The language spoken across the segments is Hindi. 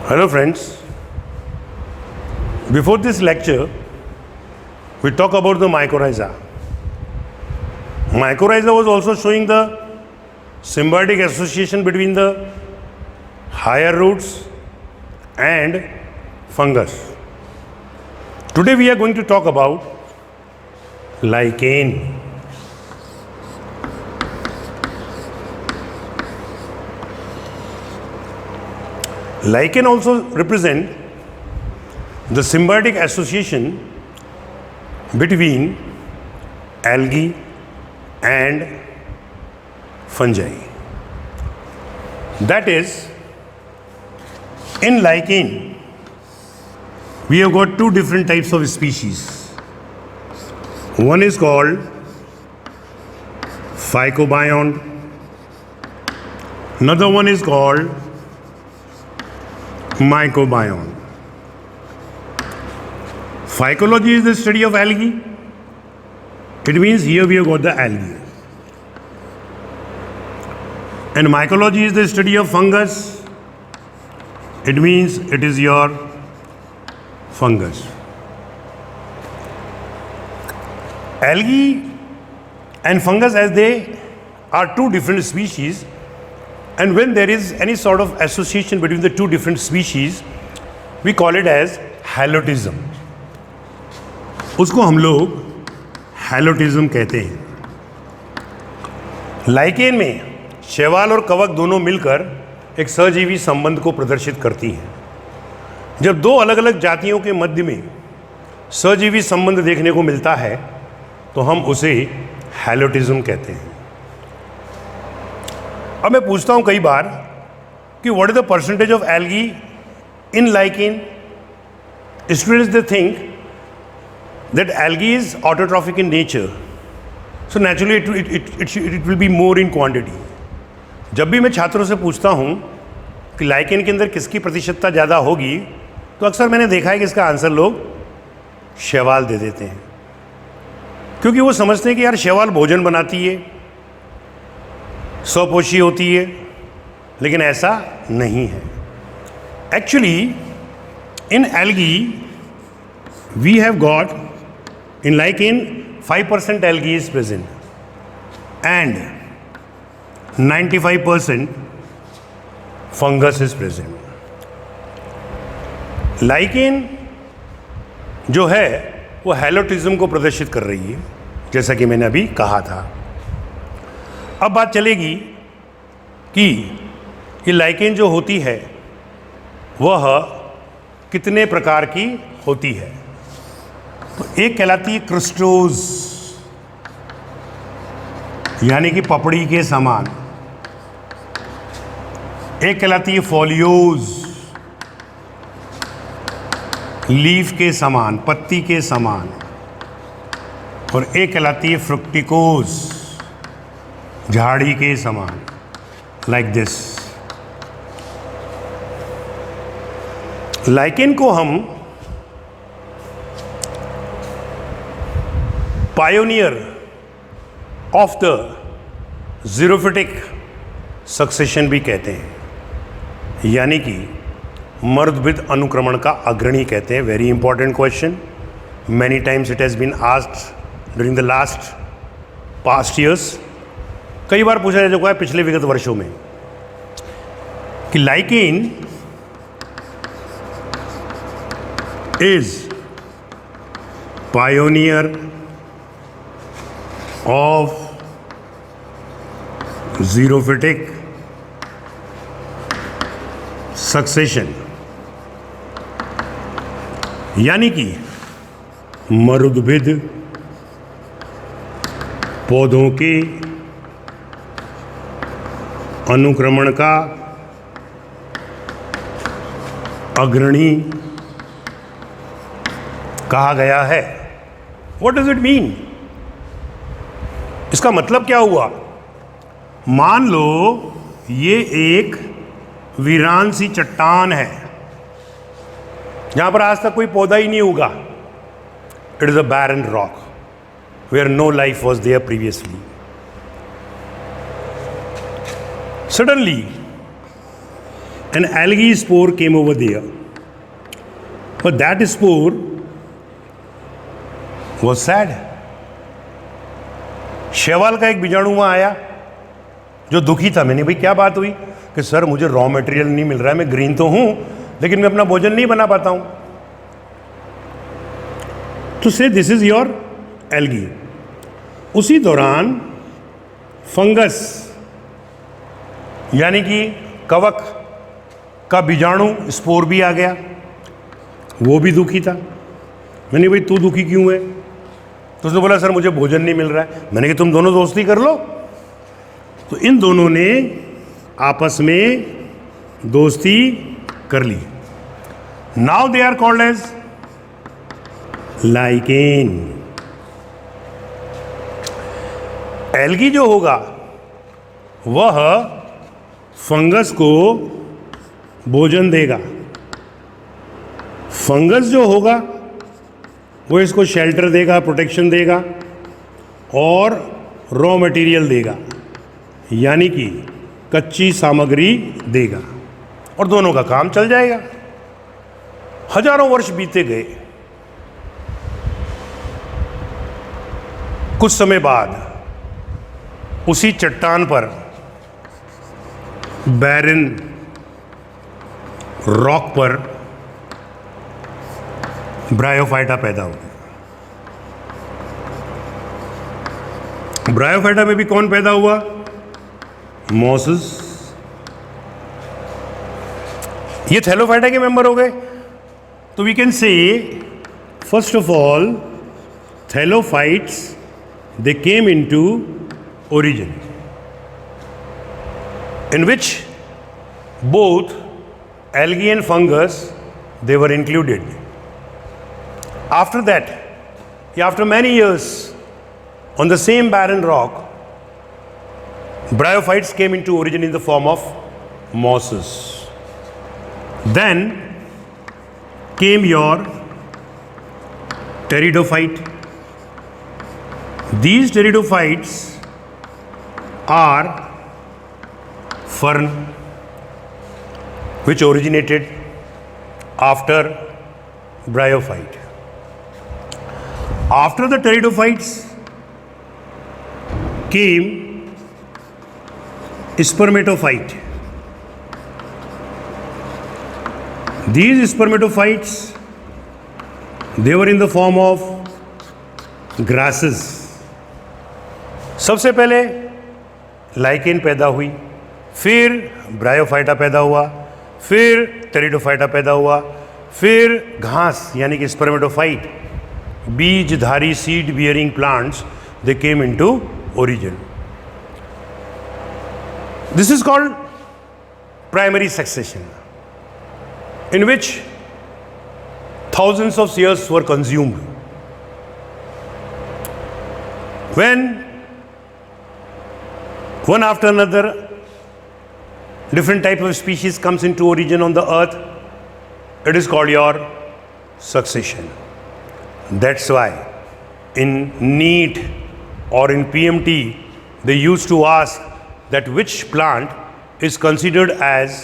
Hello friends, before this lecture we talk about the mycorrhiza. Mycorrhiza was also showing the symbiotic association between the higher roots and fungus. Today we are going to talk about lichen. Lichen also represent the symbiotic association between algae and fungi. That is, in lichen, we have got two different types of species. One is called phycobiont, another one is called mycobiont. Phycology is the study of algae. It means here we have got the algae. And mycology is the study of fungus. It means it is your fungus. Algae and fungus, as they are two different species, and when there is any sort of association between the two different species, we call it as halotism. उसको हम लोग हैलोटिज्म कहते हैं. लाइकेन में शैवाल और कवक दोनों मिलकर एक सहजीवी संबंध को प्रदर्शित करती हैं. जब दो अलग अलग जातियों के मध्य में सहजीवी संबंध देखने को मिलता है तो हम उसे हैलोटिज्म कहते हैं. अब मैं पूछता हूँ कई बार कि what is the percentage of algae in lichen. Students they think that algae is autotrophic in nature, so naturally it will be more in quantity. जब भी मैं छात्रों से पूछता हूँ कि लाइकेन के अंदर किसकी प्रतिशतता ज़्यादा होगी, तो अक्सर मैंने देखा है कि इसका आंसर लोग शैवाल दे देते हैं, क्योंकि वो समझते हैं कि यार शैवाल भोजन बनाती है, स्वपोषी होती है. लेकिन ऐसा नहीं है. Actually in algae we have got in lichen 5% algae is present and 95% fungus is present. lichen जो है वो हैलोटिज्म को प्रदर्शित कर रही है, जैसा कि मैंने अभी कहा था. अब बात चलेगी कि ये लाइकेन जो होती है वह कितने प्रकार की होती है. तो एक कहलाती है क्रिस्टोज, यानी कि पपड़ी के समान. एक कहलाती है फोलियोज, लीफ के समान, पत्ती के समान. और एक कहलाती है फ्रुक्टिकोज, झाड़ी के समान, लाइक दिस. लाइकेन को हम पायोनियर ऑफ द ज़ीरोफिटिक सक्सेशन भी कहते हैं, यानी कि मर्दभिद अनुक्रमण का अग्रणी कहते हैं. Very important question. Many times it has been asked during the last past years. कई बार पूछा जा चुका है पिछले विगत वर्षों में कि lichen is pioneer of ज़ीरोफिटिक succession, यानी कि मरुद्भिद पौधों के अनुक्रमण का अग्रणी कहा गया है. What does it mean? इसका मतलब क्या हुआ? मान लो ये एक वीरान सी चट्टान है जहां पर आज तक कोई पौधा ही नहीं उगा. It is a barren rock where no life was there previously. Suddenly, an algae spore came over there. But that spore was sad. शैवाल का एक बीजाणु वहाँ आया जो दुखी था. मैंने भाई क्या बात हुई कि सर मुझे रॉ मटेरियल नहीं मिल रहा है, मैं ग्रीन तो हूँ लेकिन मैं अपना भोजन नहीं बना पाता हूँ. तो से दिस इज योर एल्गी. उसी दौरान फंगस यानी कि कवक का बीजाणु स्पोर भी आ गया. वो भी दुखी था. मैंने भाई तू दुखी क्यों है? तो उसने बोला सर मुझे भोजन नहीं मिल रहा है. मैंने कहा तुम दोनों दोस्ती कर लो. तो इन दोनों ने आपस में दोस्ती कर ली. Now they are called as lichen. Algae जो होगा वह फंगस को भोजन देगा. फंगस जो होगा वो इसको शेल्टर देगा, प्रोटेक्शन देगा और रॉ मटेरियल देगा यानी कि कच्ची सामग्री देगा और दोनों का काम चल जाएगा. हजारों वर्ष बीते गए. कुछ समय बाद उसी चट्टान पर बैरन रॉक पर ब्रायोफाइटा पैदा हो गया. ब्रायोफाइटा में भी कौन पैदा हुआ? मॉसेस. ये थैलोफाइटा के मेंबर हो गए. तो we can say first of all thallophytes they came into origin in which both algae and fungus they were included. After that, after many years on the same barren rock, bryophytes came into origin in the form of mosses. Then came your pteridophyte. These pteridophytes are fern which originated after bryophyte. After the pteridophytes came spermatophyte. These spermatophytes they were in the form of grasses. सबसे पहले लाइकेन पैदा हुई, फिर ब्रायोफाइटा पैदा हुआ, फिर टेरिडोफाइटा पैदा हुआ, फिर घास यानी कि स्पर्मेटोफाइट, बीजधारी seed bearing plants they came into origin. This is called primary succession in which thousands of years were consumed. When one after another different type of species comes into origin on the earth, it is called your succession. That's why in NEET or in PMT they used to ask that which plant is considered as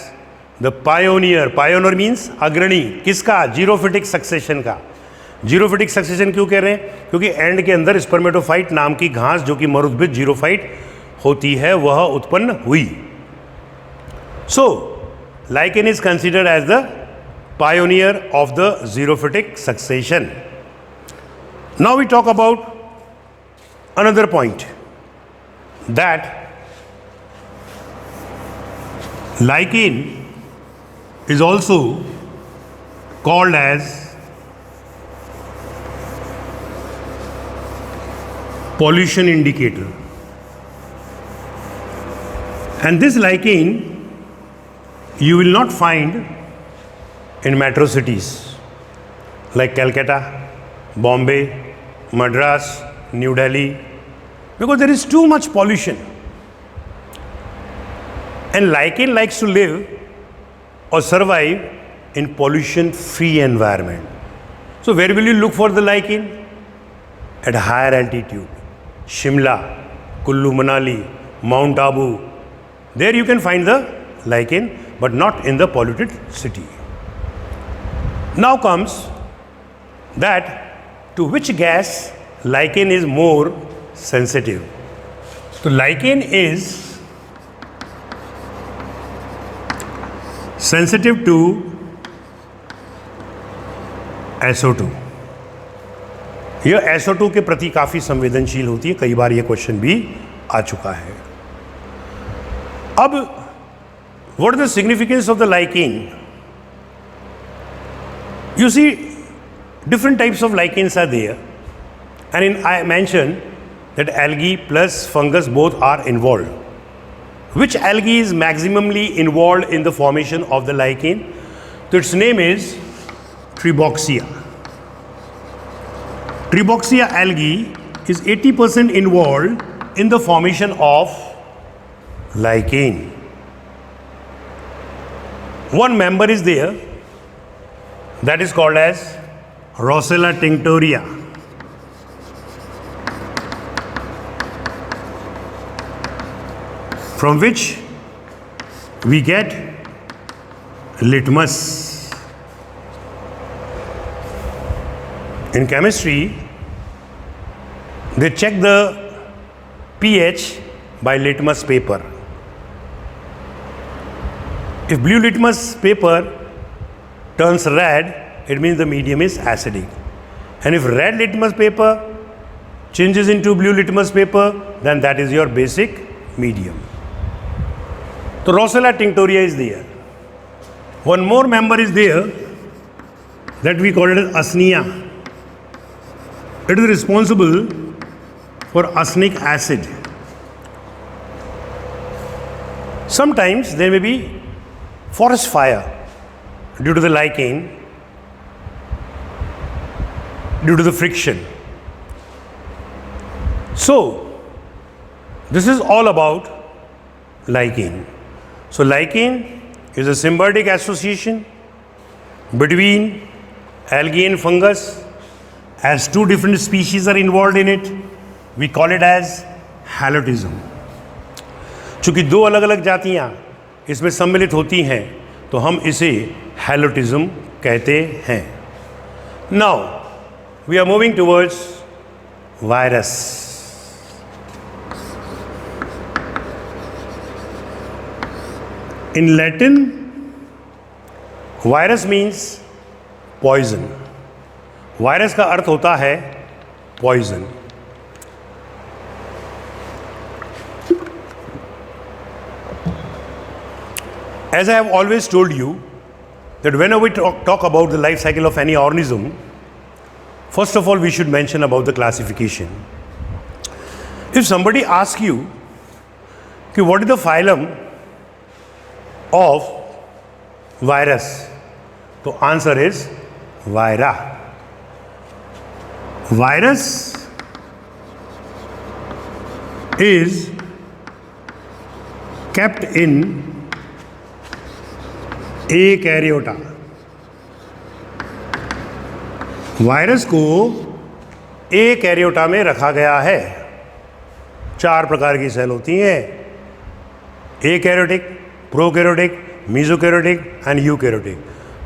the pioneer. Pioneer means अग्रणी. किसका? जीरोफिटिक सक्सेशन का. जीरोफिटिक सक्सेशन क्यों कह रहे हैं? क्योंकि एंड के अंदर स्पर्मेटोफाइट नाम की घास जो कि मरुद्भिद जीरोफाइट होती है वह उत्पन्न हुई. So lichen is considered as the pioneer of the xerophytic succession. Now we talk about another point that lichen is also called as pollution indicator. And this lichen you will not find in metro cities like Calcutta, Bombay, Madras, New Delhi, because there is too much pollution. And lichen likes to live or survive in pollution free environment. So where will you look for the lichen? At higher altitude. Shimla, Kullu Manali, Mount Abu. There you can find the lichen but not in the polluted city. Now comes that to which gas lichen is more sensitive. So lichen is sensitive to SO2. यह SO2 के प्रति काफ़ी संवेदनशील होती है. कई बार यह क्वेश्चन भी आ चुका है. अब what is the significance of the lichen? You see, different types of lichens are there, and I mentioned that algae plus fungus both are involved. Which algae is maximally involved in the formation of the lichen? So its name is Treboxia. Treboxia algae is 80% involved in the formation of lichen. One member is there that is called as Rossella tinctoria. From which we get litmus. In chemistry, they check the pH by litmus paper. If blue litmus paper turns red, it means the medium is acidic. And if red litmus paper changes into blue litmus paper, then that is your basic medium. So Rossella tinctoria is there. One more member is there that we call it as Usnea. It is responsible for arsenic acid. Sometimes there may be forest fire due to the lichen, due to the friction. So this is all about lichen. So lichen is a symbiotic association between algae and fungus. As two different species are involved in it, we call it as halotism. चूँकि दो अलग अलग जातियाँ इसमें सम्मिलित होती हैं, तो हम इसे halotism कहते हैं. Now we are moving towards virus. In Latin, virus means poison. Virus का अर्थ होता है poison. As I have always told you that whenever we talk about the life cycle of any organism, first of all we should mention about the classification. If somebody asks you कि what is the phylum of virus, तो answer is Vira. Virus is kept in eukaryota. Virus को eukaryota में रखा गया है. 4 प्रकार की सेल होती हैं: eukaryotic, prokaryotic, mesokaryotic and eukaryotic.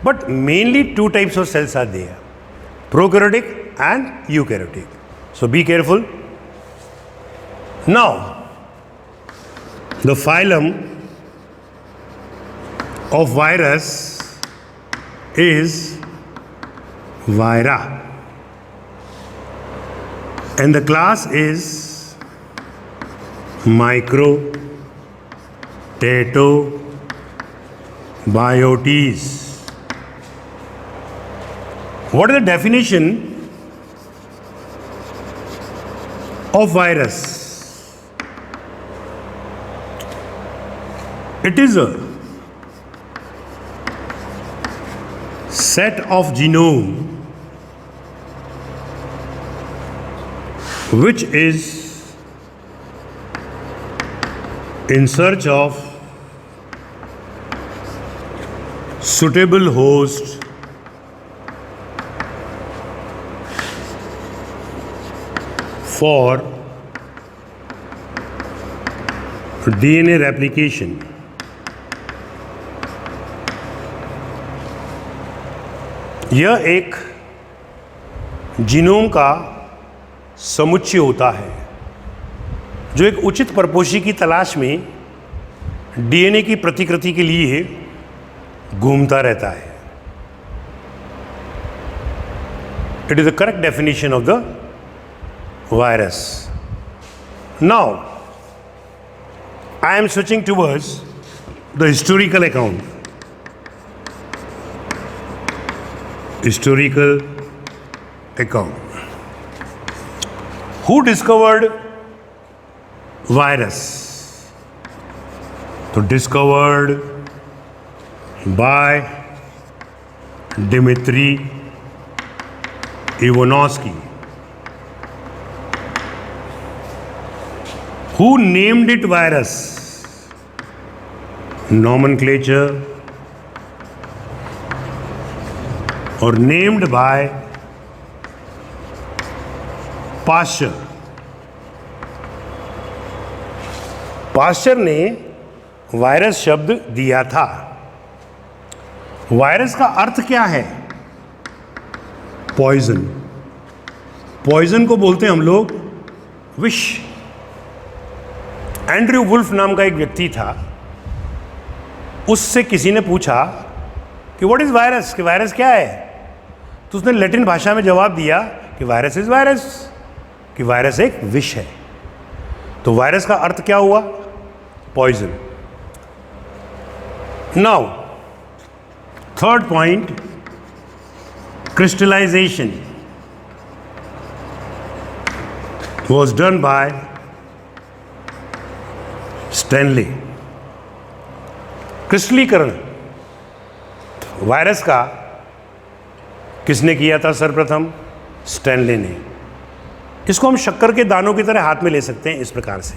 But mainly 2 types of cells are there: prokaryotic and eukaryotic. So be careful. Now the phylum of virus is Vira, and the class is Microtatobiotes. What is the definition of virus? It is a set of genome which is in search of suitable host for DNA replication. यह एक जीनोम का समुच्चय होता है जो एक उचित प्रपोषी की तलाश में डीएनए की प्रतिकृति के लिए घूमता रहता है. It is the correct definition of the virus. Now, I am switching towards the historical account. Historical account. Who discovered virus? So discovered by Dmitry Ivanovsky. Who named it virus? Nomenclature or named by Pasteur. Pasture ने वायरस शब्द दिया था. वायरस का अर्थ क्या है? पॉइजन. पॉइजन को बोलते हैं हम लोग विष. एंड्रयू वुल्फ नाम का एक व्यक्ति था, उससे किसी ने पूछा कि व्हाट इज वायरस, कि वायरस क्या है? तो उसने लैटिन भाषा में जवाब दिया कि वायरस इज वायरस, कि वायरस एक विष है. तो वायरस का अर्थ क्या हुआ? Poison. Now third point, crystallization was done by Stanley. क्रिस्टलीकरण वायरस का किसने किया था सर्वप्रथम? स्टैनली ने. इसको हम शक्कर के दानों की तरह हाथ में ले सकते हैं इस प्रकार से.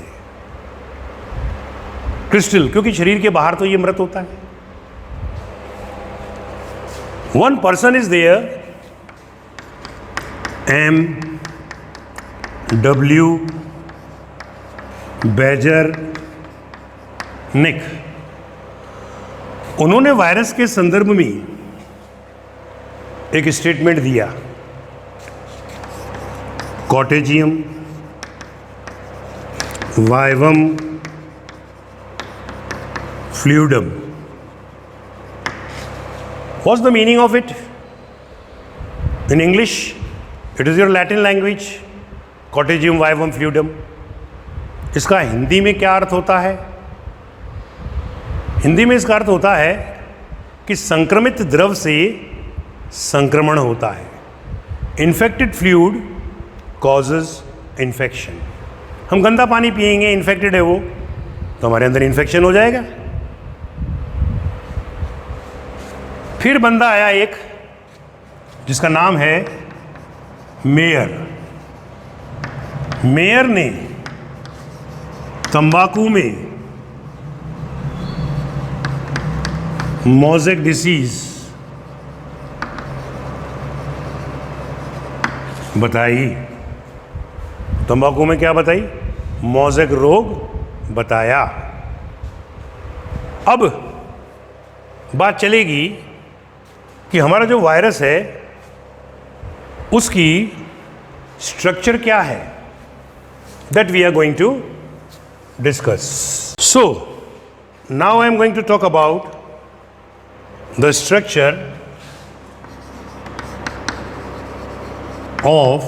क्रिस्टल, क्योंकि शरीर के बाहर तो ये मृत होता है. One person is there, M.W. Beijerinck. उन्होंने वायरस के संदर्भ में एक स्टेटमेंट दिया. Contagium vivum fluidum. What's the meaning of it? In English, it is your Latin language, Cottigium vivum fluidum. इसका हिंदी में क्या अर्थ होता है? हिंदी में इसका अर्थ होता है कि संक्रमित द्रव से संक्रमण होता है. Infected fluid causes infection. हम गंदा पानी पिएंगे, इन्फेक्टेड है वो, तो हमारे अंदर इन्फेक्शन हो जाएगा. फिर बंदा आया एक जिसका नाम है मेयर. मेयर ने तंबाकू में मोज़ेक डिसीज बताई. तंबाकू में क्या बताई? मोज़ेक रोग बताया. अब बात चलेगी कि हमारा जो वायरस है उसकी स्ट्रक्चर क्या है. That we are going to discuss. So now I am going to talk about the structure of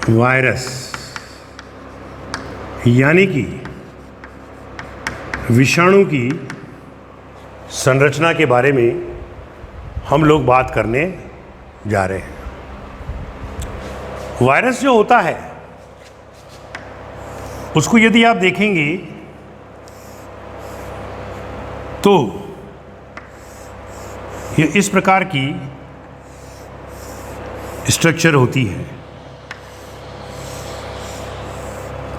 virus, यानी कि विषाणु की संरचना के बारे में हम लोग बात करने जा रहे हैं. वायरस जो होता है उसको यदि आप देखेंगे तो ये इस प्रकार की स्ट्रक्चर होती है.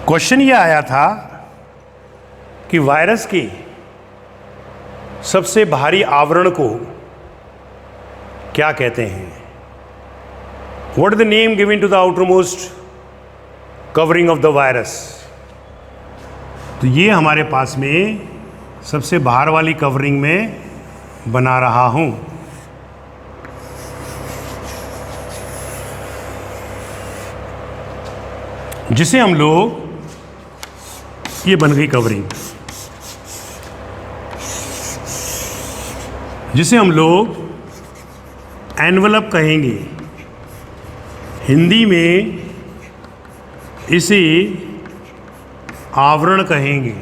क्वेश्चन ये आया था कि वायरस के सबसे भारी आवरण को क्या कहते हैं? What is the name given to the outermost covering of the virus? तो ये हमारे पास में सबसे बाहर वाली कवरिंग में बना रहा हूं. जिसे हम लोग, ये बन गई कवरिंग, जिसे हम लोग एनवलप कहेंगे। हिंदी में इसे आवरण कहेंगे।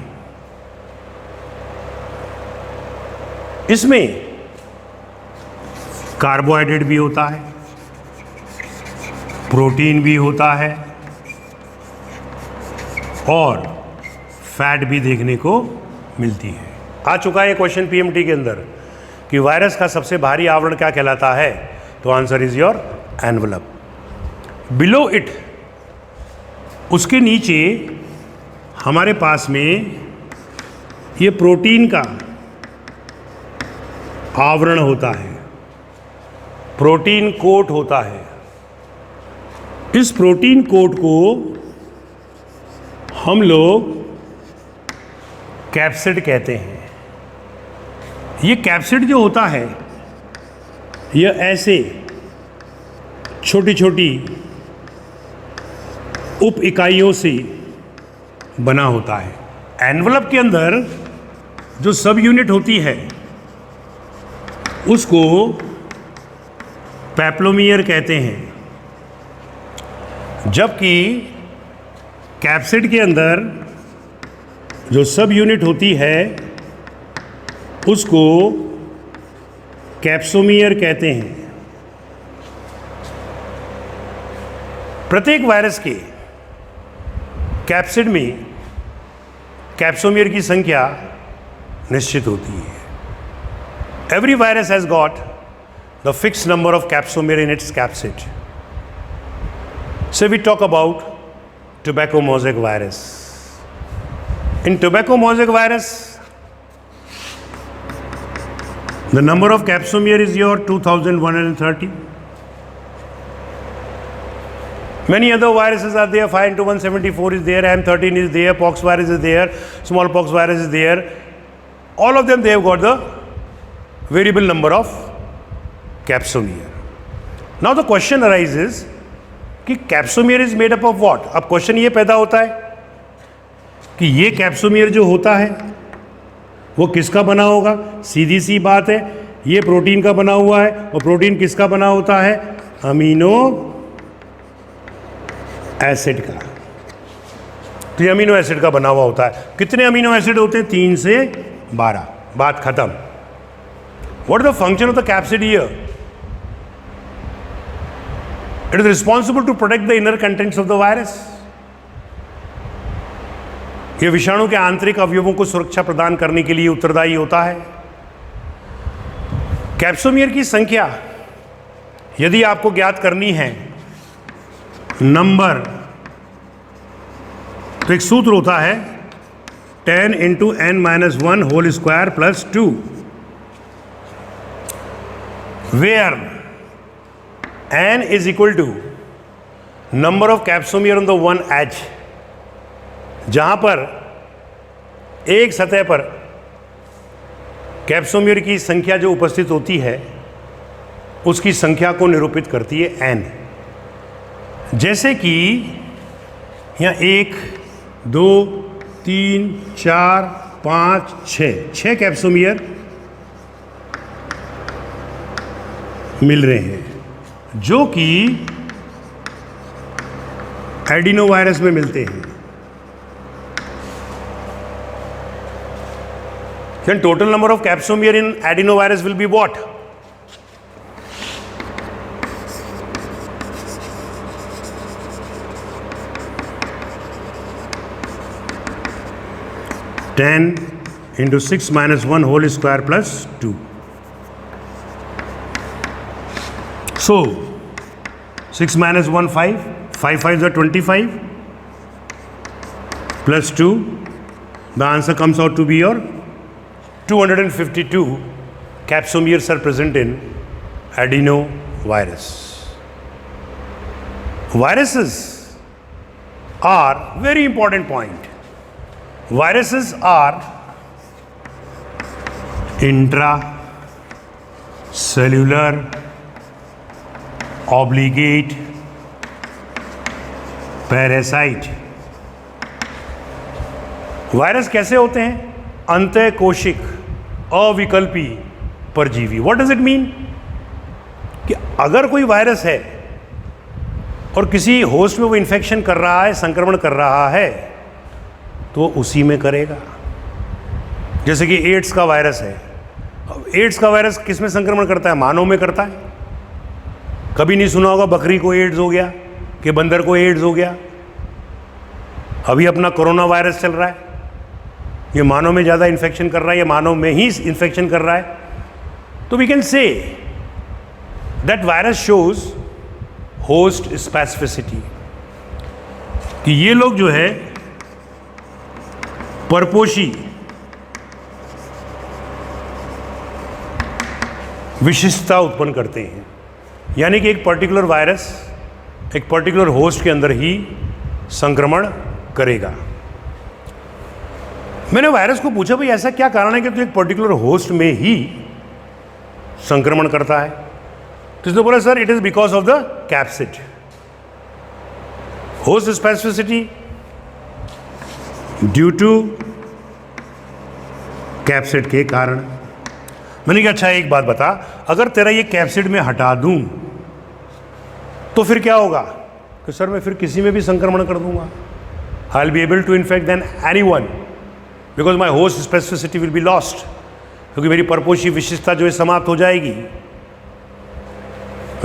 इसमें कार्बोहाइड्रेट भी होता है, प्रोटीन भी होता है और फैट भी देखने को मिलती है। आ चुका है क्वेश्चन पीएमटी के अंदर कि वायरस का सबसे भारी आवरण क्या कहलाता है, तो answer is your envelope. Below it, उसके नीचे हमारे पास में ये प्रोटीन का आवरण होता है, प्रोटीन कोट होता है। इस प्रोटीन कोट को हम लोग कैप्सिड कहते हैं। ये कैप्सिड जो होता है, यह ऐसे छोटी छोटी उप इकाइयों से बना होता है। एनवलप के अंदर जो सब यूनिट होती है उसको पैप्लोमियर कहते हैं, जबकि कैप्सिड के अंदर जो सब यूनिट होती है उसको कैप्सोमियर कहते हैं। प्रत्येक वायरस के कैप्सिड में कैप्सोमियर की संख्या निश्चित होती है। Every virus has got the fixed number of capsomere in its capsid. So we talk about tobacco mosaic virus. In tobacco mosaic virus, the number of capsomere is your 2130. Many other viruses are there. 5 into 174 is there, M13 is there, pox virus is there, smallpox virus is there. All of them, they have got the variable number of capsomere. Now the question arises कि capsomere is made up of what. अब क्वेश्चन ये पैदा होता है कि ये कैप्सोमियर जो होता है वो किसका बना होगा। सीधी सी बात है, ये प्रोटीन का बना हुआ है और प्रोटीन किसका बना होता है, अमीनो एसिड का। तो ये अमीनो एसिड का बना हुआ होता है। कितने अमीनो एसिड होते हैं, 3 से 12, बात खत्म। What is the function of the capsid here? It is responsible to protect the inner contents of the virus. यह विषाणु के आंतरिक अवयवों को सुरक्षा प्रदान करने के लिए उत्तरदायी होता है। कैप्सोमियर की संख्या यदि आपको ज्ञात करनी है, नंबर, तो एक सूत्र होता है 10 into n-1 whole square plus 2, where n is equal to number of capsomere on the one edge, जहां पर एक सतह पर कैप्सोमियर की संख्या जो उपस्थित होती है उसकी संख्या को निरूपित करती है n। जैसे कि यहाँ 1 2 3 4 5 6 कैप्सोमियर मिल रहे हैं, जो कि एडिनो वायरस में मिलते हैं। Then total number of capsomere in adenovirus will be what? (10 into 6 minus 1 whole square plus 2). So 6 minus 1 5, 5 5s are 25 plus 2. The answer comes out to be your 252 capsomeres are present in adenovirus. Viruses are very important point. Viruses are intracellular, obligate parasite. Virus कैसे होते हैं? अंतःकोशिक अविकल्पी परजीवी। What does it mean? कि अगर कोई वायरस है और किसी होस्ट में वो इन्फेक्शन कर रहा है, संक्रमण कर रहा है, तो उसी में करेगा। जैसे कि एड्स का वायरस है। अब एड्स का वायरस किस में संक्रमण करता है? मानव में करता है। कभी नहीं सुना होगा बकरी को एड्स हो गया कि बंदर को एड्स हो गया। अभी अपना कोरोना वायरस चल रहा है, ये मानव में ज़्यादा इन्फेक्शन कर रहा है, ये मानव में ही इन्फेक्शन कर रहा है। तो we can say that virus shows host specificity, कि ये लोग जो है परपोषी विशिष्टता उत्पन्न करते हैं। यानी कि एक पर्टिकुलर वायरस एक पर्टिकुलर होस्ट के अंदर ही संक्रमण करेगा। मैंने वायरस को पूछा, भाई ऐसा क्या कारण है कि तो एक पर्टिकुलर होस्ट में ही संक्रमण करता है? तो इसने बोला, sir it is because of the capsid. Host specificity due to capsid के कारण। मैंने कहा अच्छा एक बात बता, अगर तेरा ये कैप्सिड में हटा दूं तो फिर क्या होगा? कि सर मैं फिर किसी में भी संक्रमण कर दूंगा। I will be able to infect then anyone because my host specificity will be lost, क्योंकि मेरी परपोषी विशिष्टता जो है समाप्त हो जाएगी।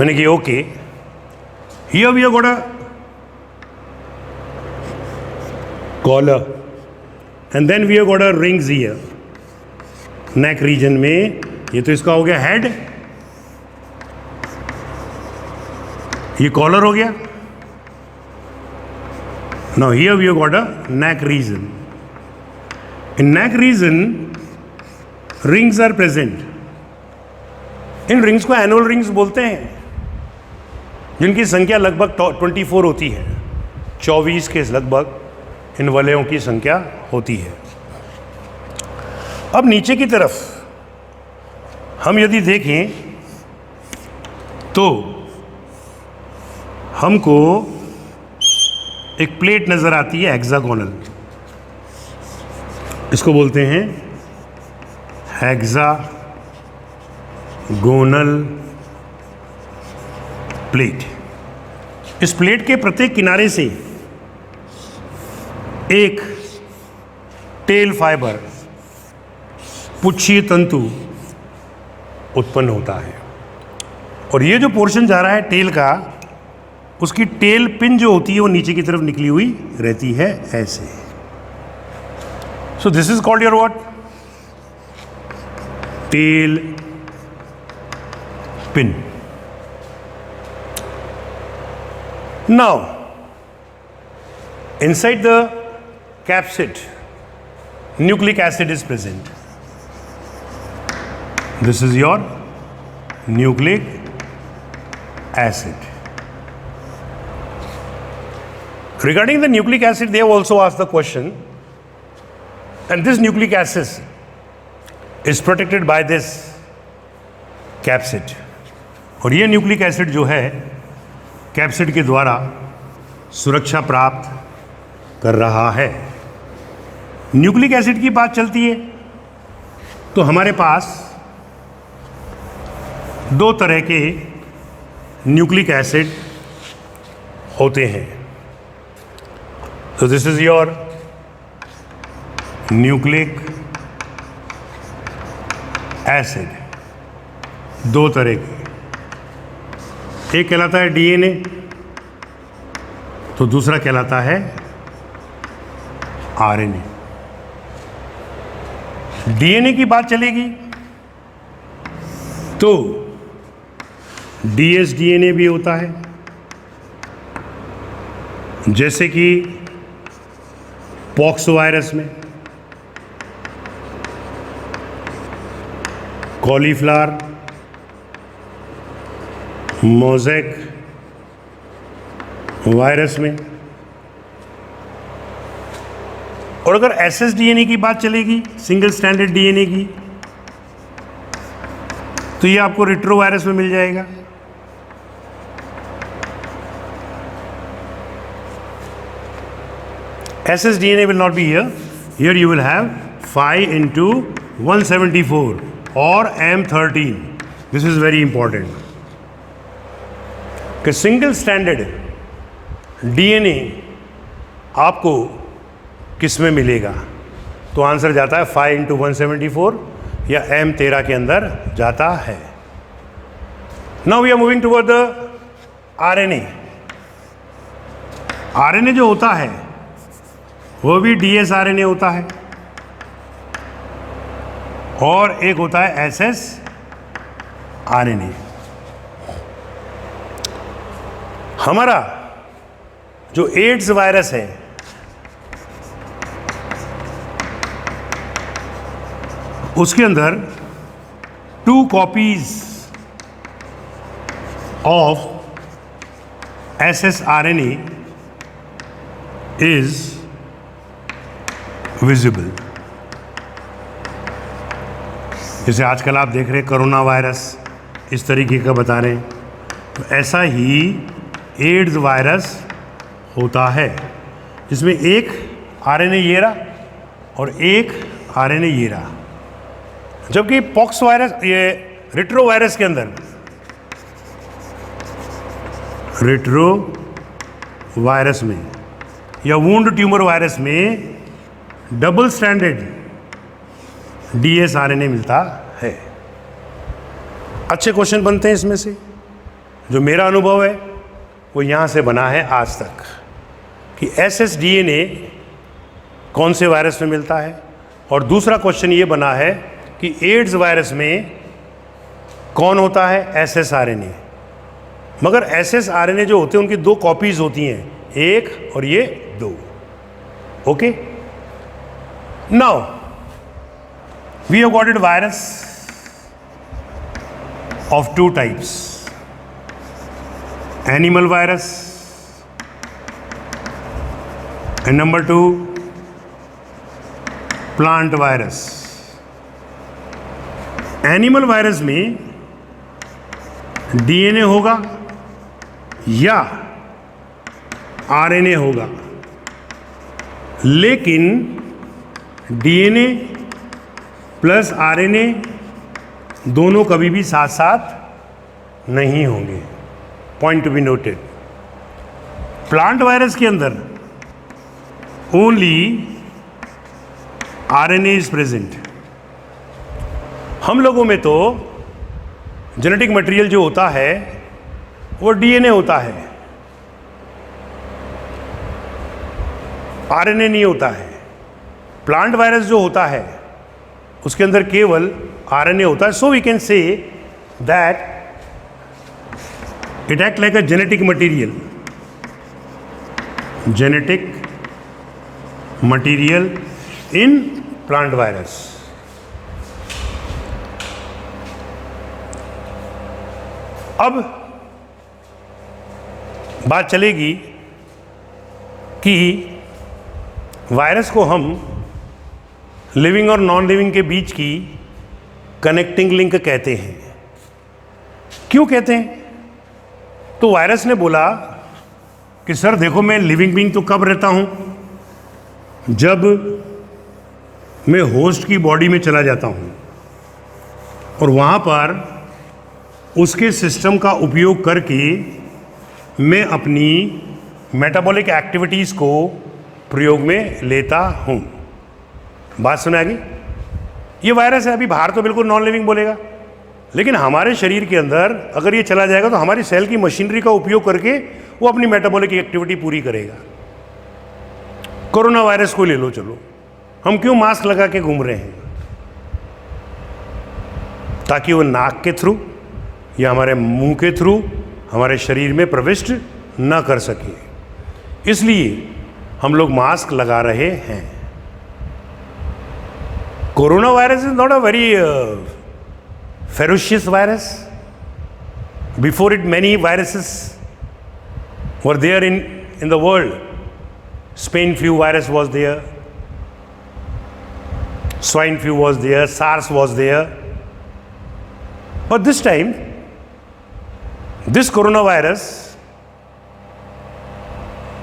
मैंने कहा okay, here we have got a collar and then we have got a rings here neck region में। ये तो इसका हो गया हेड, ये कॉलर हो गया। Now here we have got a neck region. इन neck region rings are present. इन रिंग्स को एनुअल रिंग्स बोलते हैं, जिनकी संख्या लगभग 24 होती है। 24 के लगभग इन वलयों की संख्या होती है। अब नीचे की तरफ हम यदि देखें तो हमको एक प्लेट नजर आती है हेक्सागोनल, इसको बोलते हैं हेक्सागोनल प्लेट। इस प्लेट के प्रत्येक किनारे से एक टेल फाइबर पुच्छीय तंतु उत्पन्न होता है, और ये जो पोर्शन जा रहा है टेल का, उसकी टेल पिन जो होती है वो नीचे की तरफ निकली हुई रहती है ऐसे। So this is called your what? Tail pin. Now inside the capsid nucleic acid is present. This is your nucleic acid. Regarding the nucleic acid, they have also asked the question, and this nucleic acid is protected by this capsid. और ये न्यूक्लिक एसिड जो है कैप्सिड के द्वारा सुरक्षा प्राप्त कर रहा है। न्यूक्लिक एसिड की बात चलती है तो हमारे पास दो तरह के न्यूक्लिक एसिड होते हैं। तो this is your nucleic acid, दो तरह के। एक कहलाता है डीएनए, तो दूसरा कहलाता है आरएनए। डीएनए की बात चलेगी तो डीएसडीएनए भी होता है, जैसे कि पॉक्स वायरस में, कॉलीफ्लावर, मोज़ेक वायरस में। और अगर एसएसडीएनए की बात चलेगी, सिंगल स्टैंडर्ड डीएनए की, तो ये आपको रिट्रो वायरस में मिल जाएगा। ssDNA will not be here. Here you will have 5 into 174 or M13. This is very important कि सिंगल स्टैंडर्ड डीएनए आपको किस में मिलेगा, तो आंसर जाता है 5 इंटू 174 या M13 के अंदर जाता है. Now we are moving toward the RNA. RNA जो होता है वो भी डीएस आरएनए होता है और एक होता है एसएस आरएनए. हमारा जो एड्स वायरस है उसके अंदर 2 copies of ssRNA is visible. जैसे आजकल आप देख रहे हैं कोरोना वायरस इस तरीके का बता रहे हैं, तो ऐसा ही एड्स वायरस होता है जिसमें एक आरएनए ये रहा और एक आरएनए ये रहा. जबकि पॉक्स वायरस, ये रिट्रो वायरस के अंदर, रिट्रो वायरस में या वुंड ट्यूमर वायरस में डबल स्टैंडर्ड डीएस आरएनए मिलता है. अच्छे क्वेश्चन बनते हैं इसमें से. जो मेरा अनुभव है वो यहाँ से बना है आज तक कि ssDNA कौन से वायरस में मिलता है, और दूसरा क्वेश्चन ये बना है कि एड्स वायरस में कौन होता है ssRNA. मगर ssRNA जो होते हैं उनकी 2 कॉपीज होती हैं, एक और ये 2. Okay, now we have got it virus of 2 types, animal virus and number 2 plant virus. Animal virus में डीएनए होगा या आरएनए होगा, लेकिन डीएनए प्लस आरएनए दोनों कभी भी साथ साथ नहीं होंगे. Point to be noted. Plant virus के अंदर ओनली आरएनए इज प्रेजेंट. हम लोगों में तो जेनेटिक मटेरियल जो होता है वो डीएनए होता है, आरएनए नहीं होता है. प्लांट वायरस जो होता है उसके अंदर केवल आरएनए होता है. So we can say that it act like a genetic material. Genetic material in plant virus. अब बात चलेगी कि वायरस को हम लिविंग और नॉन लिविंग के बीच की कनेक्टिंग लिंक कहते हैं. क्यों कहते हैं? तो वायरस ने बोला कि सर देखो, मैं लिविंग बीइंग तो कब रहता हूं, जब मैं होस्ट की बॉडी में चला जाता हूं और वहां पर उसके सिस्टम का उपयोग करके मैं अपनी मेटाबॉलिक एक्टिविटीज़ को प्रयोग में लेता हूं. बात सुना गई? ये वायरस है. अभी बाहर तो बिल्कुल नॉन लिविंग बोलेगा, लेकिन हमारे शरीर के अंदर अगर ये चला जाएगा तो हमारी सेल की मशीनरी का उपयोग करके वो अपनी मेटाबॉलिक एक्टिविटी पूरी करेगा. कोरोना वायरस को ले लो, चलो, हम क्यों मास्क लगा के घूम रहे हैं? ताकि वो नाक के थ्रू या हमारे मुंह के थ्रू हमारे शरीर में प्रविष्ट न कर सके, इसलिए हम लोग मास्क लगा रहे हैं. Corona virus is not a very ferocious virus. Before it, many viruses were there in the world. Spain flu virus was there, swine flu was there, SARS was there. But this time, this coronavirus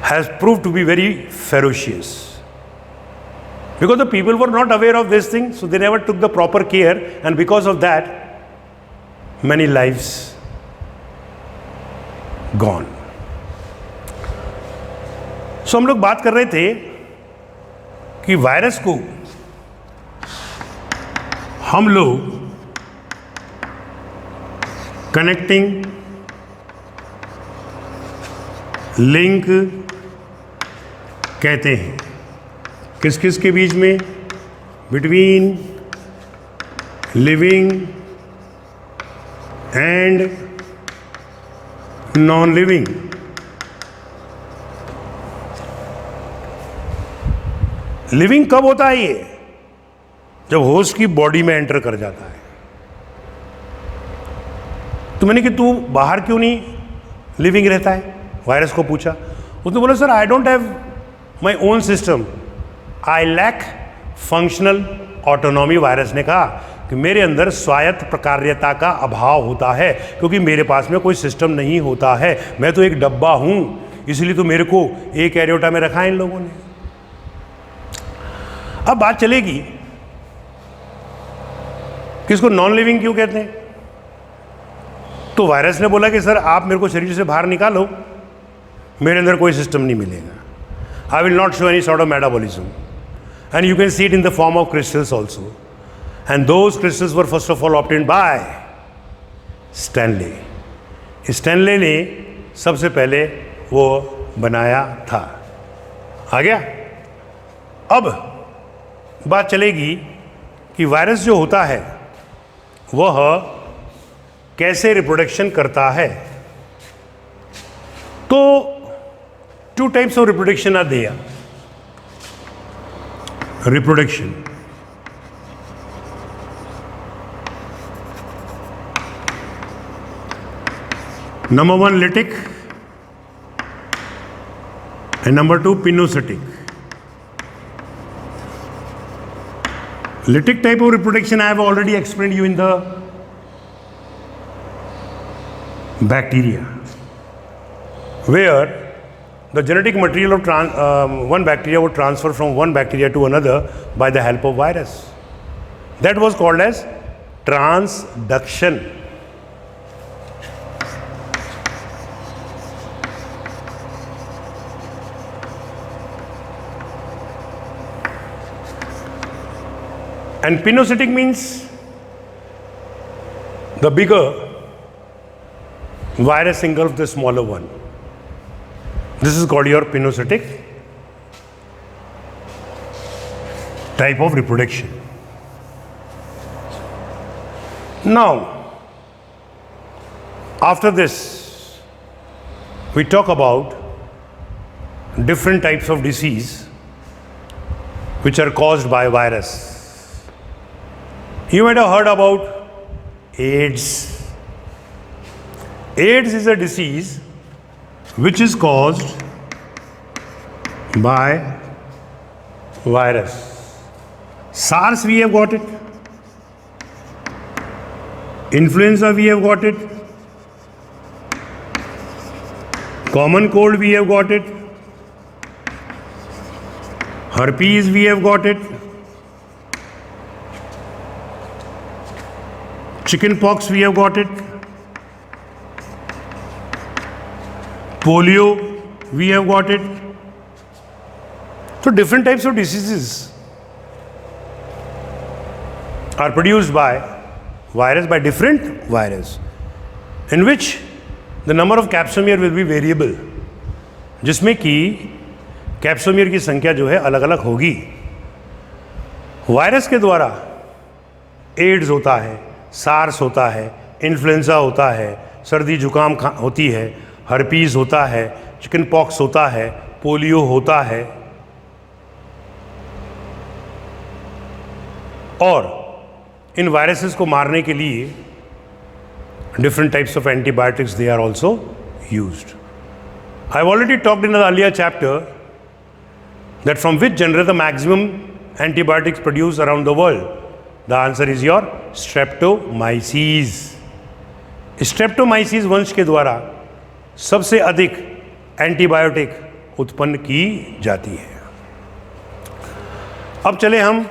has proved to be very ferocious. Because the people were not aware of this thing, so they never took the proper care, and because of that, many lives gone. So हम लोग बात कर रहे थे कि वायरस को हम लोग कनेक्टिंग, लिंक कहते हैं किस किस के बीच में, between living and non living. Living कब होता है ये? जब होस्ट की बॉडी में एंटर कर जाता है. तो मैंने कि तू बाहर क्यों नहीं लिविंग रहता है, वायरस को पूछा. उसने बोला sir I don't have my own system, I lack functional autonomy. Virus ने कहा कि मेरे अंदर स्वायत्त प्रकार्यता का अभाव होता है, क्योंकि मेरे पास में कोई सिस्टम नहीं होता है. मैं तो एक डब्बा हूं, इसलिए तो मेरे को एक एरियोटा में रखा है इन लोगों ने. अब बात चलेगी कि इसको नॉन लिविंग क्यों कहते हैं. तो वायरस ने बोला कि सर आप मेरे को शरीर से बाहर निकालो, मेरे अंदर कोई सिस्टम नहीं मिलेगा. I will not show any sort of metabolism, and you can see it in the form of crystals also. And those crystals were first of all obtained by Stanley. Stanley ने सबसे पहले वो बनाया था. आ गया. अब बात चलेगी कि वायरस जो होता है वह कैसे रिप्रोडक्शन करता है. तो 2 types of reproduction are there. Reproduction. Number 1 lytic and number 2 pinocytic. Lytic type of reproduction I have already explained you in the bacteria, where the genetic material of one bacteria would transfer from one bacteria to another by the help of virus. That was called as transduction. And pinocytic means the bigger virus engulfs the smaller one. This is called your pinocytic type of reproduction. Now, after this, we talk about different types of disease which are caused by virus. You might have heard about AIDS. AIDS is a disease which is caused by virus. SARS, we have got it. Influenza, we have got it. Common cold, we have got it. Herpes, we have got it. Chicken pox, we have got it. Polio, we have got it. So different types of diseases are produced by virus, by different virus, in which the number of capsomer will be variable, जिसमें कि कैप्सोमियर की संख्या जो है अलग अलग होगी. वायरस के द्वारा एड्स होता है, सार्स होता है, इन्फ्लुएंजा होता है, सर्दी जुकाम होती है, हर्पीज होता है, चिकन पॉक्स होता है, पोलियो होता है. और इन वायरसेस को मारने के लिए different types of antibiotics, they are also used. I have already talked in an earlier chapter that from which genre the maximum antibiotics produced around the world. The answer is your Streptomyces. Streptomyces वंश के द्वारा सबसे अधिक एंटीबायोटिक उत्पन्न की जाती है. अब चले हम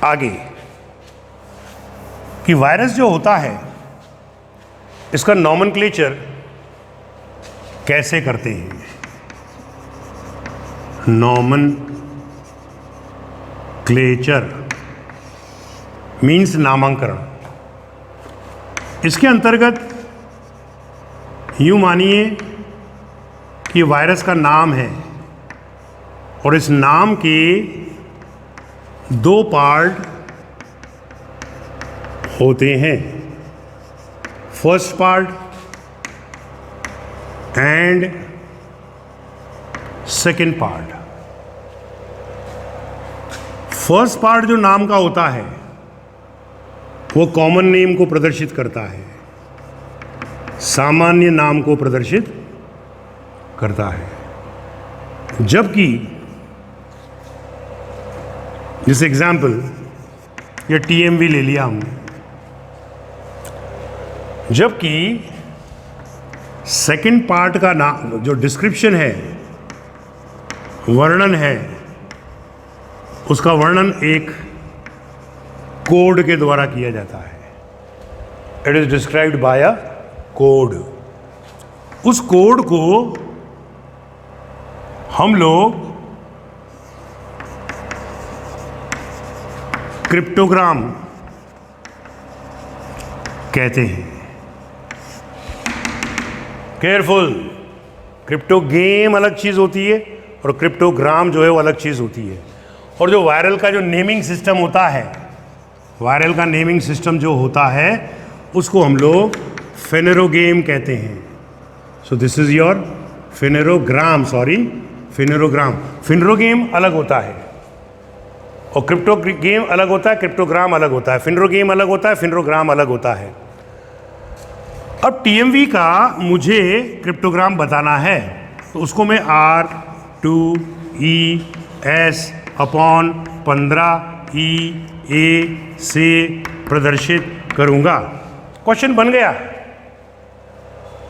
आगे कि वायरस जो होता है इसका नॉमेनक्लेचर कैसे करते हैं। नॉमेनक्लेचर मीन्स नामांकरण। इसके अंतर्गत यूं मानिए कि वायरस का नाम है और इस नाम के दो पार्ट होते हैं, first part and second part. First part जो नाम का होता है वो कॉमन नेम को प्रदर्शित करता है, सामान्य नाम को प्रदर्शित करता है। जबकि जिस एग्जाम्पल ये TMV ले लिया हमने, जबकि सेकंड पार्ट का नाम जो डिस्क्रिप्शन है, वर्णन है, उसका वर्णन एक कोड के द्वारा किया जाता है। It is described bye a code. उस कोड को हम लोग क्रिप्टोग्राम कहते हैं। केयरफुल, क्रिप्टो गेम अलग चीज होती है और क्रिप्टोग्राम जो है वो अलग चीज होती है। और जो वायरल का जो नेमिंग सिस्टम होता है, वायरल का नेमिंग सिस्टम जो होता है उसको हम लोग फेनेरोगेम कहते हैं। So this is your phanerogram, phanerogram. Phanerogam अलग होता है और क्रिप्टो गेम अलग होता है, क्रिप्टोग्राम अलग होता है। फेनेरोगेम अलग होता है, फेनेरोग्राम अलग होता है। अब TMV का मुझे क्रिप्टोग्राम बताना है तो उसको मैं R2ES/15EA से प्रदर्शित करूंगा। क्वेश्चन बन गया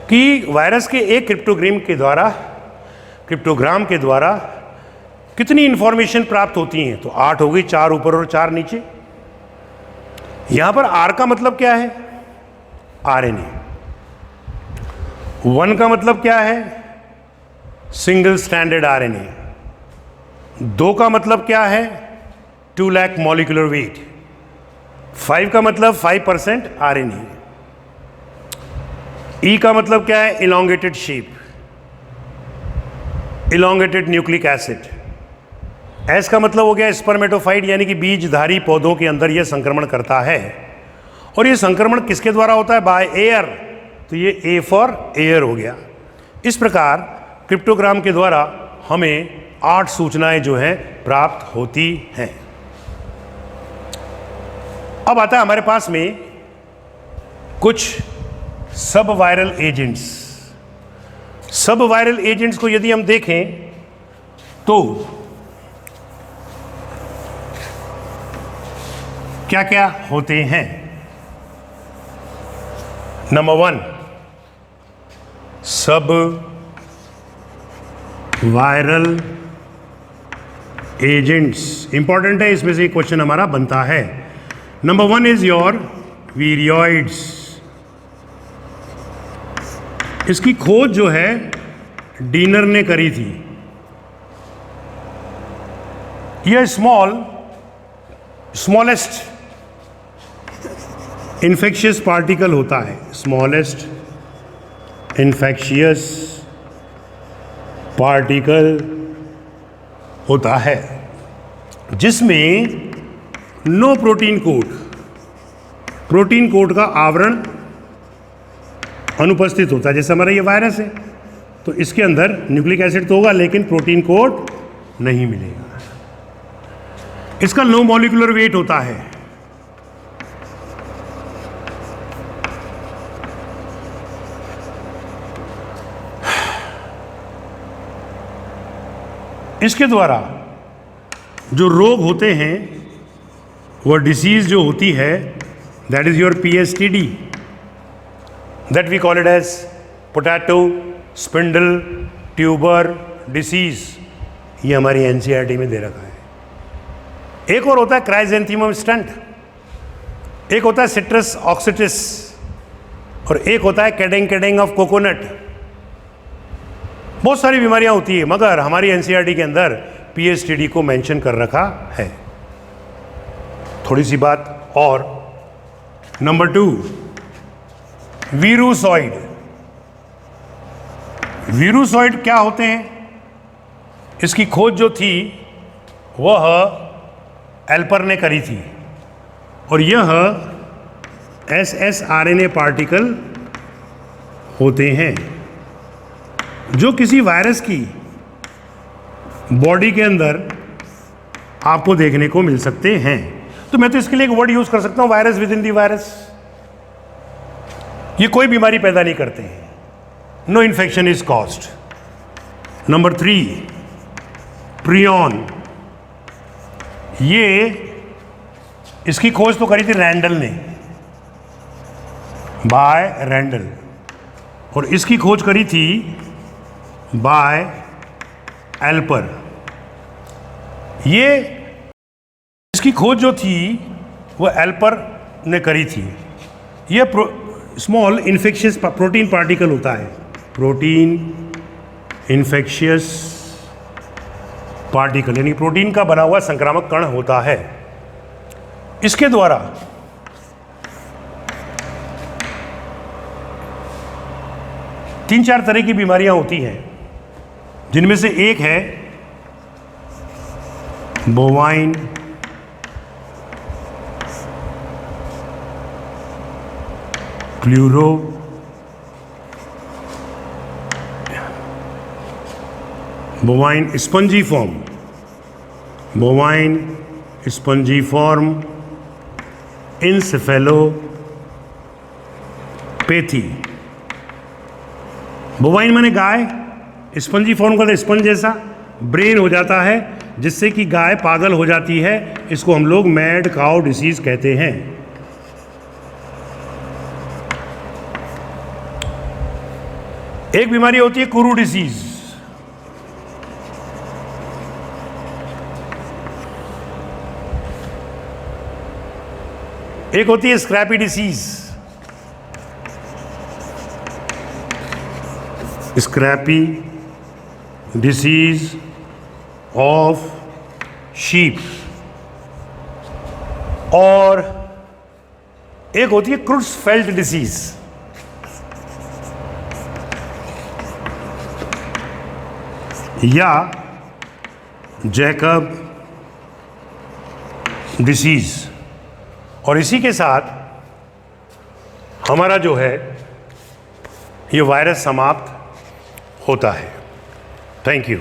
कि वायरस के एक क्रिप्टोग्राम के द्वारा कितनी इंफॉर्मेशन प्राप्त होती हैं। तो 8 हो गई, 4 ऊपर और 4 नीचे। यहां पर R का मतलब क्या है? RNA। 1 का मतलब क्या है? Single standard RNA। 2 का मतलब क्या है? 2 लाख मॉलिक्यूलर वेट। 5 का मतलब 5% RNA। E का मतलब क्या है? Elongated shape, elongated nucleic acid. S का मतलब हो गया स्पर्मेटोफाइट, यानी कि बीजधारी पौधों के अंदर यह संक्रमण करता है। और यह संक्रमण किसके द्वारा होता है? By air. तो ये A फॉर एयर हो गया। इस प्रकार क्रिप्टोग्राम के द्वारा हमें 8 सूचनाएं जो हैं प्राप्त होती हैं। अब आता है हमारे पास में कुछ सब वायरल एजेंट्स। सब वायरल एजेंट्स को यदि हम देखें तो क्या क्या होते हैं। नंबर 1, सब वायरल एजेंट्स इंपॉर्टेंट है, इसमें से क्वेश्चन हमारा बनता है। Number 1 is your viroids. इसकी खोज जो है डीनर ने करी थी। यह स्मॉलेस्ट इन्फेक्शियस पार्टिकल होता है, स्मॉलेस्ट इन्फेक्शियस पार्टिकल होता है, जिसमें नो प्रोटीन कोट का आवरण अनुपस्थित होता है। जैसे हमारा ये वायरस है तो इसके अंदर न्यूक्लिक एसिड तो होगा लेकिन प्रोटीन कोट नहीं मिलेगा। इसका लो मॉलिक्यूलर वेट होता है। इसके द्वारा जो रोग होते हैं, वो डिसीज जो होती है, that is your PSTD, that we call it as potato spindle tuber disease. ये हमारी NCERT में दे रखा है। एक और होता है क्राइजेंथीमम स्टंट, एक होता है सिट्रस ऑक्सिटिस, और एक होता है कैडेंग ऑफ कोकोनट। बहुत सारी बीमारियां होती है, मगर हमारी एनसीईआरटी के अंदर पीएसटीडी को मेंशन कर रखा है। थोड़ी सी बात और, नंबर 2, वीरूसॉइड। वीरूसॉइड क्या होते हैं? इसकी खोज जो थी वह एल्पर ने करी थी, और यह एसएसआरएनए पार्टिकल होते हैं जो किसी वायरस की बॉडी के अंदर आपको देखने को मिल सकते हैं। तो मैं तो इसके लिए एक वर्ड यूज कर सकता हूं, virus within the virus. ये कोई बीमारी पैदा नहीं करते हैं, no infection is caused. Number 3, prion. ये इसकी खोज तो करी थी रैंडल ने, बाय रैंडल, और इसकी खोज करी थी बाय एल्पर। ये इसकी खोज जो थी वो एल्पर ने करी थी। ये स्मॉल इन्फेक्शियस प्रोटीन पार्टिकल होता है, प्रोटीन इन्फेक्शियस पार्टिकल, यानी प्रोटीन का बना हुआ संक्रामक कण होता है। इसके द्वारा तीन चार तरह की बीमारियां होती हैं, जिनमें से एक है bovine pleuro bovine spongiform, bovine spongiform encephalopathy. Bovine माने गाय, स्पंजीफॉर्म का स्पंज जैसा ब्रेन हो जाता है, जिससे कि गाय पागल हो जाती है। इसको हम लोग मैड काउ डिसीज कहते हैं। एक बीमारी होती है कुरू डिसीज। एक होती है scrapie disease, scrapie disease of sheep, और एक होती है क्रुट्सफेल्ट डिसीज। या जैकब डिसीज। और इसी के साथ हमारा जो है ये वायरस समाप्त होता है। Thank you.